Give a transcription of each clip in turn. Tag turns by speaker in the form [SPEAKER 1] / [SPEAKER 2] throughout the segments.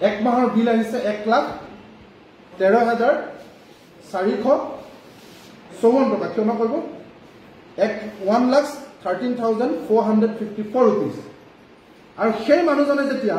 [SPEAKER 1] এক মাহৰ বিল আহিছে 1,13,454 টকা ক্ষমা কৰিব 1,13,454 rupees আৰু সেই মানুহজনে যেতিয়া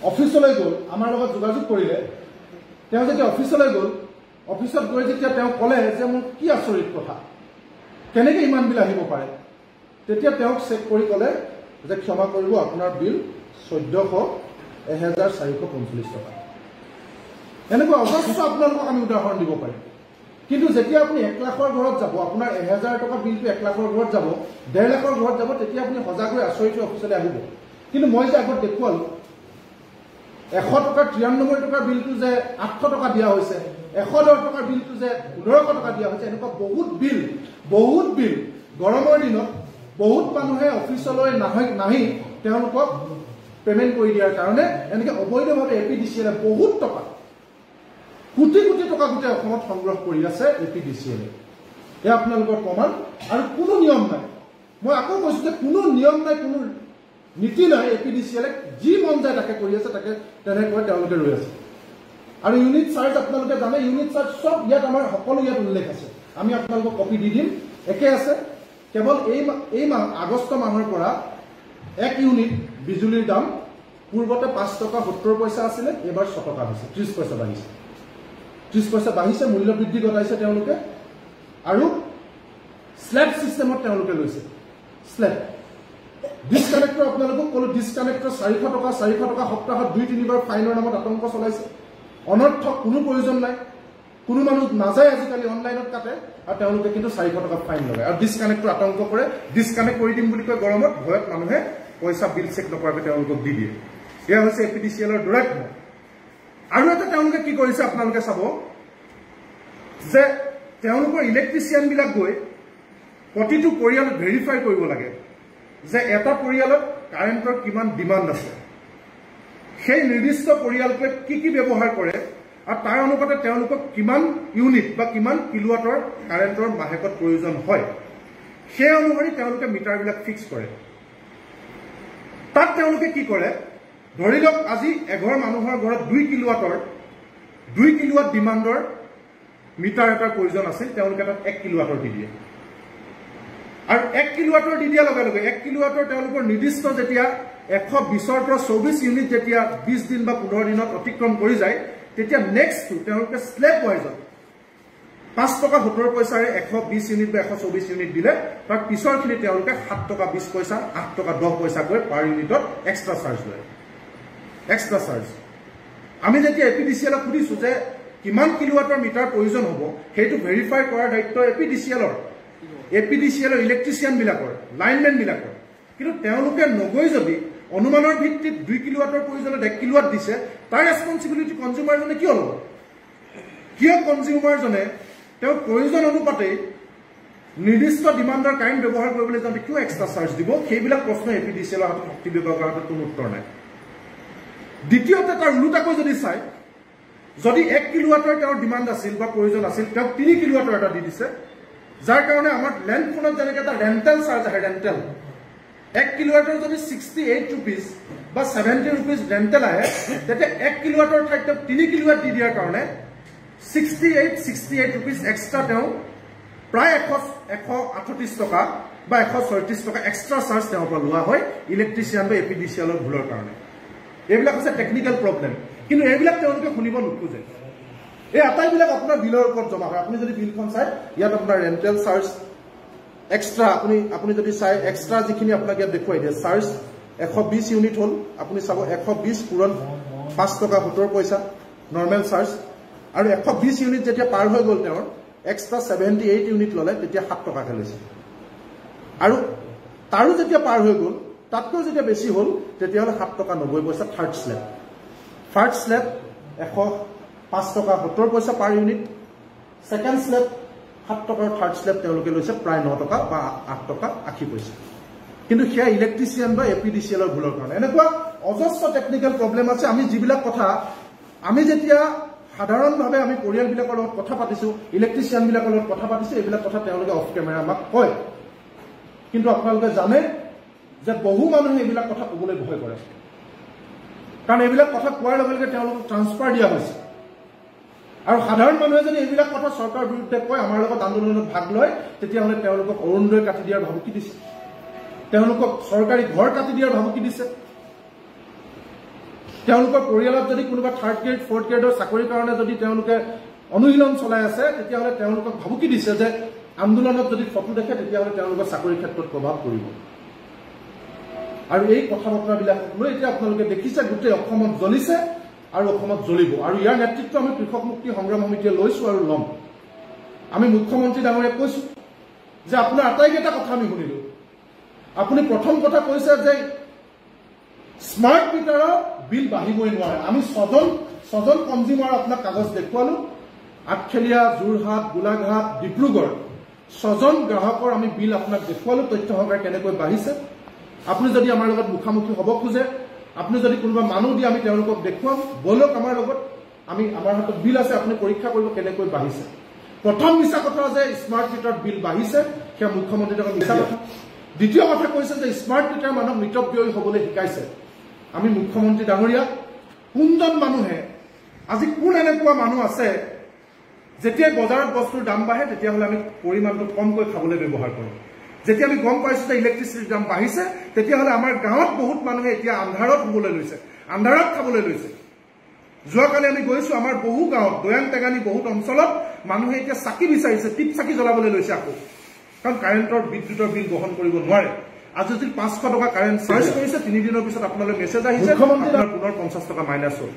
[SPEAKER 1] অফিচলৈ গ'ল আমাৰ লগত যোগাযোগ কৰিলে তেওঁ যেতিয়া অফিচলৈ গ'ল অফিচত গৈ যেতিয়া তেওঁ ক'লে যে মোৰ কি আচৰিত কথা কেনেকৈ ইমান বিল আহিব পাৰে তেতিয়া তেওঁক চেক কৰি ক'লে যে ক্ষমা কৰিব আপোনাৰ বিল 1,445 টকা এনেকুৱা অৱস্থা আপোনালোকক আমি উদাহৰণ দিব পাৰিম কিন্তু যেতিয়া আপুনি 1 লাখৰ ঘৰত যাব আপোনাৰ 1,000 টকা বিলটো 1 লাখৰ ঘৰত যাব 1.5 লাখৰ ঘৰত যাব তেতিয়া আপুনি সজাগৈ আচৰিত অফিচলৈ আহিব কিন্তু মই যে আগত দেখুৱালো 100 টকা 93 টকাৰ বিলটো যে 800 টকা দিয়া হৈছে 110 টকাৰ বিলটো যে 1500 টকা দিয়া হৈছে এনেকুৱা বহুত বিল গৰমৰ দিনত বহুত মানুহে অফিচলৈ নাহি তেওঁলোকক পেমেন্ট কৰি দিয়াৰ কাৰণে এনেকৈ অবৈধভাৱে এপিডিচিএল বহুত টকা কোটি কোটি টকা গোটেই অসমত সংগ্ৰহ কৰি আছে এপিডিচিএল এ আপোনালোকৰ প্ৰমাণ আৰু কোনো নিয়ম নাই মই আকৌ কৈছো যে কোনো নিয়ম নাই কোনো নীতি নাই এপিডিচিএল যি মন যায় তাকে কৰি আছে তাকে তেনেকৈ তেওঁলোকে ৰৈ আছে আৰু ইউনিট চাৰ্জ আপোনালোকে জানে ইউনিট চাৰ্জ সব ইয়াত আমাৰ সকলো ইয়াত উল্লেখ আছে আমি আপোনালোকক কপি দি দিম একে আছে কেৱল এই মাহ আগষ্ট মাহৰ পৰা 1 ইউনিট বিজুলীৰ দাম পূৰ্বতে 5 টকা 70 পইচা আছিল এবাৰ 6 টকা হৈছে 30 পইচা বাঢ়িছে 30 পইচা বাঢ়িছে মূল্য বৃদ্ধি ঘটাইছে তেওঁলোকে আৰু স্ল্যাব সিস্টেমত তেওঁলোকে লৈছে স্ল্যাব ডিসকানেক্টৰ আপোনালোকক ক'লো ডিসকানেক্টৰ 400 টকা সপ্তাহত 2-3 বাৰ ফাইনৰ নামত আতংক চলাইছে অনৰ্থক কোনো প্ৰয়োজন নাই কোনো মানুহ নাযায় আজিকালি অনলাইনত কাটে আৰু তেওঁলোকে কিন্তু 400 টকা ফাইন লগায় আৰু ডিসকানেক্টৰ আতংক কৰে ডিসকানেক্ট কৰি দিম বুলি কয় গৰমত ভয়ত মানুহে পইচা বিল চেক নকৰাকৈ তেওঁলোকক দি দিয়ে এয়া হৈছে এপিডিচিএলৰ ডাইৰেক্ট আৰু এটা তেওঁলোকে কি কৰিছে আপোনালোকে চাব যে তেওঁলোকৰ ইলেক্ট্ৰিচিয়ান বিলাক গৈ প্ৰতিটো পৰিয়াল ভেৰিফাই কৰিব লাগে যে এটা পৰিয়ালত কাৰেণ্টৰ কিমান ডিমান্ড আছে সেই নিৰ্দিষ্ট পৰিয়ালটোৱে কি ব্যৱহাৰ কৰে আৰু তাৰ অনুপাতে তেওঁলোকক কিমান ইউনিট বা কিমান কিলোৱাটৰ কাৰেণ্টৰ মাহেকত প্ৰয়োজন হয় সেই অনুসৰি তেওঁলোকে মিটাৰবিলাক ফিক্স কৰে তাত তেওঁলোকে কি কৰে ধৰি লওক আজি এঘৰ মানুহৰ ঘৰত 2 কিলোৱাট ডিমাণ্ডৰ মিটাৰ এটাৰ প্ৰয়োজন আছিল তেওঁলোকে তাত 1 কিলোৱাটৰ দি দিয়ে আৰু 1 কিলোৱাটৰ দি দিয়াৰ লগে লগে 1 কিলোৱাটৰ তেওঁলোকৰ নিৰ্দিষ্ট যেতিয়া 120ৰ পৰা 24 ইউনিট যেতিয়া 20 দিন বা 15 দিনত অতিক্ৰম কৰি যায় তেতিয়া নেক্সটটো তেওঁলোকে স্ল্যাব ওয়াইজত 5 টকা 70 পইচাৰে 120 ইউনিট বা 124 ইউনিট দিলে তাৰ পিছৰখিনি তেওঁলোকে 7 টকা 20 পইচা 8 টকা 10 পইচা কৰি পাৰ ইউনিটত এক্সট্ৰা চাৰ্জ লয় এক্সট্ৰা চাৰ্জ আমি যেতিয়া এপিডিচিএলক সুধিছো যে কিমান কিলোৱাটৰ মিটাৰ প্ৰয়োজন হ'ব সেইটো ভেৰিফাই কৰাৰ দায়িত্ব এপিডিচিএলৰ ইলেক্ট্ৰিচিয়ান বিলাকৰ লাইনমেন বিলাকৰ কিন্তু তেওঁলোকে নগৈ যদি অনুমানৰ ভিত্তিত 2 কিলোৱাটৰ প্ৰয়োজনত 1 কিলোৱাট দিছে তাৰ ৰেসপন্সিবিলিটি কনজিউমাৰজনে কিয় ল'ব কিয় কনজিউমাৰজনে তেওঁ প্ৰয়োজন অনুপাতে নিৰ্দিষ্ট ডিমাণ্ডৰ কাৰেণ্ট ব্যৱহাৰ কৰিবলৈ যাওঁতে কিয় এক্সট্ৰা চাৰ্জ দিব সেইবিলাক প্ৰশ্ন এপিডিচিএলৰ হাতত শক্তি বিভাগৰ হাতত কোনো উত্তৰ নাই দ্বিতীয়তে তাৰ উলুটাকৈ যদি চাই যদি 1 কিলোৱাটৰ তেওঁৰ ডিমাণ্ড আছিল বা প্ৰয়োজন আছিল তেওঁ 3 কিলোৱাটৰ এটা দি দিছে যাৰ কাৰণে আমাৰ ল্যান্ড ফোনত যেনেকৈ এটা ৰেন্টেল চাৰ্জ আহে ৰেন্টেল 1 কিলোৱাটৰ যদি 68 rupees বা 70 rupees ৰেন্টেল আহে তেতিয়া 1 কিলোৱাটৰ ঠাইত 3 কিলোৱাট দি দিয়াৰ কাৰণে 68 rupees এক্সট্ৰা তেওঁ প্ৰায় 138 টকা বা 136 টকা এক্সট্ৰা চাৰ্জ তেওঁৰ পৰা লোৱা হয় ইলেক্ট্ৰিচিয়ান বা এপিডিচিএলৰ ভুলৰ কাৰণে এইবিলাক হৈছে টেকনিক্যাল প্ৰবলেম কিন্তু এইবিলাক তেওঁলোকে শুনিব নোখোজে এই আটাইবিলাক আপোনাৰ বিলৰ ওপৰত জমা হয় আপুনি যদি বিলখন চাই ইয়াত আপোনাৰ ৰেন্টেল চাৰ্জ এক্সট্ৰা আপুনি যদি চাই এক্সট্ৰা যিখিনি আপোনাক ইয়াত দেখুৱাই দিয়ে চাৰ্জ 120 ইউনিট হল আপুনি চাব 120 পূৰণ 5 টকা 70 পইচা নৰ্মেল চাৰ্জ আৰু 120 ইউনিট যেতিয়া পাৰ হৈ গ'ল তেওঁৰ এক্সট্ৰা 78 ইউনিট ললে তেতিয়া 7 টকা খেলিছে আৰু তাৰো যেতিয়া পাৰ হৈ গ'ল তাতকৈ যেতিয়া বেছি হল তেতিয়া হলে 7 টকা 90 পইচা থাৰ্ড স্ল্যাব 105 টকা 70 পইচা পাৰ ইউনিট সেকেন্ড স্ল্যাব 7 টকাৰ থাৰ্ড স্ল্যাব তেওঁলোকে লৈছে প্ৰায় 9 টকা বা 8 টকা 80 পইচা কিন্তু সেয়া ইলেক্ট্ৰিচিয়ান বা এপিডিচিএলৰ ভুলৰ কাৰণে এনেকুৱা অজস্ৰ টেকনিক্যাল প্ৰবলেম আছে আমি যিবিলাক কথা আমি যেতিয়া সাধাৰণভাৱে আমি পৰিয়ালবিলাকৰ লগত কথা পাতিছো ইলেক্ট্ৰিচিয়ান বিলাকৰ লগত কথা পাতিছো এইবিলাক কথা তেওঁলোকে অফ কেমেৰা আমাক কয় কিন্তু আপোনালোকে জানে যে বহু মানুহে এইবিলাক কথা ক'বলৈ ভয় কৰে কাৰণ এইবিলাক কথা কোৱাৰ লগে লগে তেওঁলোকক ট্ৰান্সফাৰ দিয়া হৈছে আৰু সাধাৰণ মানুহে যদি এইবিলাক কথা চৰকাৰৰ বিৰুদ্ধে কয় আমাৰ লগত আন্দোলনত ভাগ লয় তেতিয়াহ'লে তেওঁলোকক অৰুণোদয় কাটি দিয়াৰ ভাবুকি দিছে তেওঁলোকক চৰকাৰী ঘৰ কাটি দিয়াৰ ভাবুকি দিছে তেওঁলোকৰ পৰিয়ালত যদি কোনোবা 3rd গ্ৰেড 4th গ্ৰেডৰ চাকৰিৰ কাৰণে যদি তেওঁলোকে অনুশীলন চলাই আছে তেতিয়াহ'লে তেওঁলোকক ভাবুকি দিছে যে আন্দোলনত যদি ফটো দেখে তেতিয়াহ'লে তেওঁলোকৰ চাকৰিৰ ক্ষেত্ৰত প্ৰভাৱ পৰিব আৰু এই কথা বতৰাবিলাকক লৈ এতিয়া আপোনালোকে দেখিছে গোটেই অসমত জ্বলিছে আৰু অসমত জ্বলিব আৰু ইয়াৰ নেতৃত্ব আমি কৃষক মুক্তি সংগ্ৰাম সমিতিয়ে লৈছো আৰু ল'ম আমি মুখ্যমন্ত্ৰী ডাঙৰীয়াক কৈছো যে আপোনাৰ আটাইকেইটা কথা আমি শুনিলো আপুনি প্ৰথম কথা কৈছে যে স্মাৰ্ট মিটাৰৰ বিল বাঢ়িবই নোৱাৰে আমি ছজন কনজিউমাৰ আপোনাক কাগজ দেখুৱালো আঠখেলীয়া যোৰহাট গোলাঘাট ডিব্ৰুগড় 6জন গ্ৰাহকৰ আমি বিল আপোনাক দেখুৱালো তথ্য সহকাৰে কেনেকৈ বাঢ়িছে আপুনি যদি আমাৰ লগত মুখামুখি হ'ব খোজে আপুনি যদি কোনোবা মানুহ দি আমি তেওঁলোকক দেখুৱাম বলক আমাৰ লগত আমাৰ হাতত বিল আছে আপুনি পৰীক্ষা কৰিব কেনেকৈ বাঢ়িছে প্ৰথম মিছা কথা যে স্মাৰ্ট মিটাৰ বিল বাঢ়িছে সেয়া মুখ্যমন্ত্ৰীৰ মিছা কথা দ্বিতীয় কথা কৈছে যে স্মাৰ্ট মিটাৰ মানুহক মিতব্যয়ী হ'বলৈ শিকাইছে আমি মুখ্যমন্ত্ৰী ডাঙৰীয়াক কোনজন মানুহে আজি কোন এনেকুৱা মানুহ আছে যেতিয়া বজাৰত বস্তুৰ দাম বাঢ়ে তেতিয়াহ'লে আমি পৰিমাণটো কমকৈ খাবলৈ ব্যৱহাৰ কৰোঁ যেতিয়া আমি গম পাইছো যে ইলেক্ট্ৰিচিটিৰ দাম বাঢ়িছে তেতিয়াহ'লে আমাৰ গাঁৱত বহুত মানুহে এতিয়া আন্ধাৰত শুবলৈ লৈছে আন্ধাৰত খাবলৈ লৈছে যোৱাকালি আমি গৈছো আমাৰ বহু গাঁৱত দয়াং টেঙানী বহুত অঞ্চলত মানুহে এতিয়া চাকি বিচাৰিছে টিপ চাকি জ্বলাবলৈ লৈছে আকৌ কাৰণ কাৰেণ্টৰ বিদ্যুতৰ বিল বহন কৰিব নোৱাৰে আজি যদি 500 টকা কাৰেণ্ট চাৰ্জ কৰিছে 3 দিনৰ পিছত আপোনালৈ মেছেজ আহিছে আপোনাৰ পুনৰ 50 টকা মাইনাছ হ'ল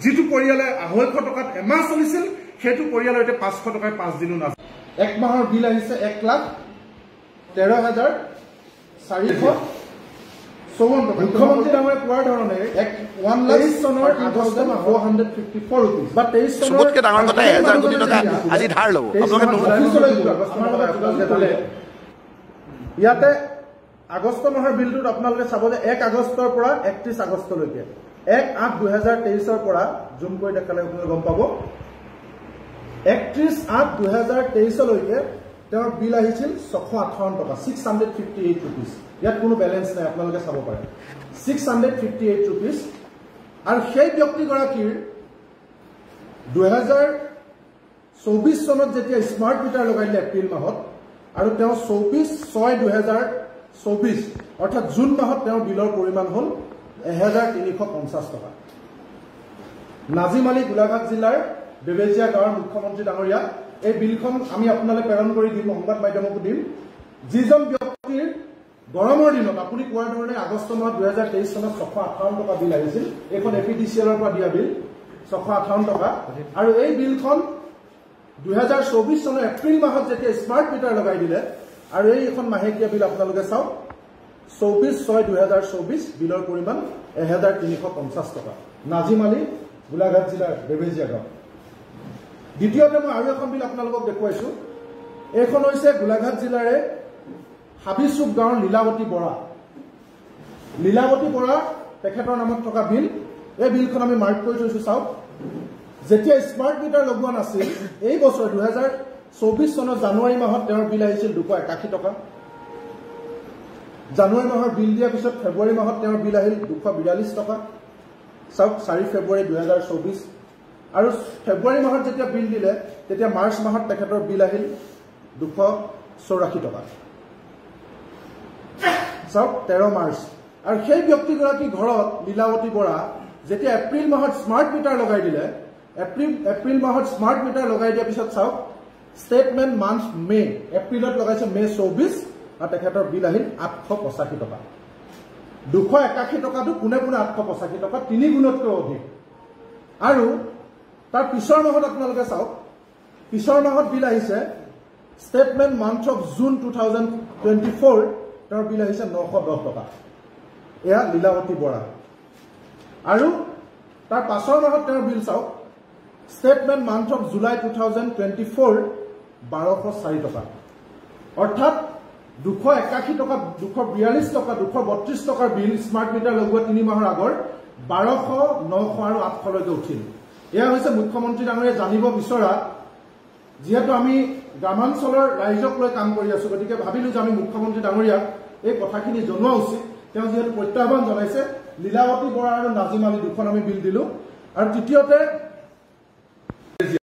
[SPEAKER 1] যিটো পৰিয়ালে 250 টকাত এমাহ চলিছিল সেইটো পৰিয়ালৰ এতিয়া 500 টকাৰ 5 দিনো নাছিল এক মাহৰ বিল আহিছে 1,13,454 মুখ্যমন্ত্ৰী ডাঙৰীয়াই কোৱাৰ ধৰণে 1,23,000 চনৰ আগষ্ট মাহ 454 rupees বা 23 চনৰ
[SPEAKER 2] সবতকৈ ডাঙৰ কথা 1000 কোটি টকা আজি ধাৰ ল'ব
[SPEAKER 1] ইয়াতে আগষ্ট মাহৰ বিলটোত আপোনালোকে চাব যে 1 আগষ্টৰ পৰা 31 আগষ্টলৈকে 1/8/2023 পৰা জুম কৰি দেখালে আপোনালোকে গম পাব 31/8/2023 লৈকে তেওঁৰ বিল আহিছিল 658 টকা 658 rupees ইয়াত কোনো বেলেন্স নাই আপোনালোকে চাব পাৰে 658 rupees আৰু সেই ব্যক্তিগৰাকীৰ 2024 চনত যেতিয়া স্মাৰ্ট মিটাৰ লগাইলে এপ্ৰিল মাহত আৰু তেওঁ 24/6/2024 অৰ্থাৎ জুন মাহত তেওঁৰ বিলৰ পৰিমাণ হ'ল 1,350 টকা নাজিম আলী গোলাঘাট জিলাৰ বেবেজিয়া গাঁৱৰ মুখ্যমন্ত্ৰী ডাঙৰীয়া এই বিলখন আমি আপোনালৈ প্ৰেৰণ কৰি দিম সংবাদ মাধ্যমকো দিম যিজন ব্যক্তিৰ গৰমৰ দিনত আপুনি কোৱাৰ ধৰণে আগষ্ট মাহত 2023 চনত 658 টকা বিল আহিছিল এইখন এপিডিচিএলৰ পৰা দিয়া বিল 658 টকা আৰু এই বিলখন 2024 চনৰ এপ্ৰিল মাহত যেতিয়া স্মাৰ্ট মিটাৰ লগাই দিলে আৰু এই এখন মাহেকীয়া বিল আপোনালোকে চাওক 24/6/2024 বিলৰ পৰিমাণ 1,350 টকা নাজিম আলী গোলাঘাট জিলাৰ বেবেজিয়া গাঁও দ্বিতীয়তে মই আৰু এখন বিল আপোনালোকক দেখুৱাইছো এইখন হৈছে গোলাঘাট জিলাৰে হাবিচুক গাঁৱৰ লীলাৱতী বৰা তেখেতৰ নামত থকা বিল এই বিলখন আমি মাৰ্ক কৰি থৈছো চাওক যেতিয়া স্মাৰ্ট মিটাৰ লগোৱা নাছিল এই বছৰ 2024 চনৰ জানুৱাৰী মাহত তেওঁৰ বিল আহিছিল 281 টকা জানুৱাৰী মাহৰ বিল দিয়াৰ পিছত ফেব্ৰুৱাৰী মাহত তেওঁৰ বিল আহিল 242 টকা চাওক 4 ফেব্ৰুৱাৰী 2024 আৰু ফেব্ৰুৱাৰী মাহত যেতিয়া বিল দিলে তেতিয়া মাৰ্চ মাহত তেখেতৰ বিল আহিল 284 টকা চাওক 13 মাৰ্চ আৰু সেই ব্যক্তিগৰাকী ঘৰত লীলাৱতী বৰা যেতিয়া এপ্ৰিল মাহত স্মাৰ্ট মিটাৰ লগাই দিলে এপ্ৰিল মাহত স্মাৰ্ট মিটাৰ লগাই দিয়াৰ পিছত চাওক ষ্টেটমেণ্ট মান্থ মে এপ্ৰিলত লগাইছে মে 24 আৰু তেখেতৰ বিল আহিল 885 টকা 281 টকাটো পুনে 885 টকা 3 গুণতকৈ অধিক আৰু তাৰ পিছৰ মাহত আপোনালোকে চাওক পিছৰ মাহত বিল আহিছে ষ্টেটমেণ্ট মান্থ অফ জুন 2024 তেওঁৰ বিল আহিছে 910 টকা এয়া লীলাৱতী বৰা আৰু তাৰ পাছৰ মাহত তেওঁৰ বিল চাওক ষ্টেটমেণ্ট মান্থ অফ জুলাই 2024 1204 টকা অৰ্থাৎ 281 টকা 242 টকা 232 টকাৰ বিল স্মাৰ্ট মিটাৰ লগোৱা 3 মাহৰ আগৰ 1200 900 আৰু 800 লৈকে উঠিল এয়া হৈছে মুখ্যমন্ত্ৰী ডাঙৰীয়াই জানিব বিচৰা যেহেতু আমি গ্ৰামাঞ্চলৰ ৰাইজক লৈ কাম কৰি আছো গতিকে ভাবিলো যে আমি মুখ্যমন্ত্ৰী ডাঙৰীয়াক এই কথাখিনি জনোৱা উচিত তেওঁ যেহেতু প্ৰত্যাহ্বান জনাইছে লীলাৱতী বৰা আৰু নাজিম আলী দুখন আমি বিল দিলোঁ আৰু তৃতীয়তে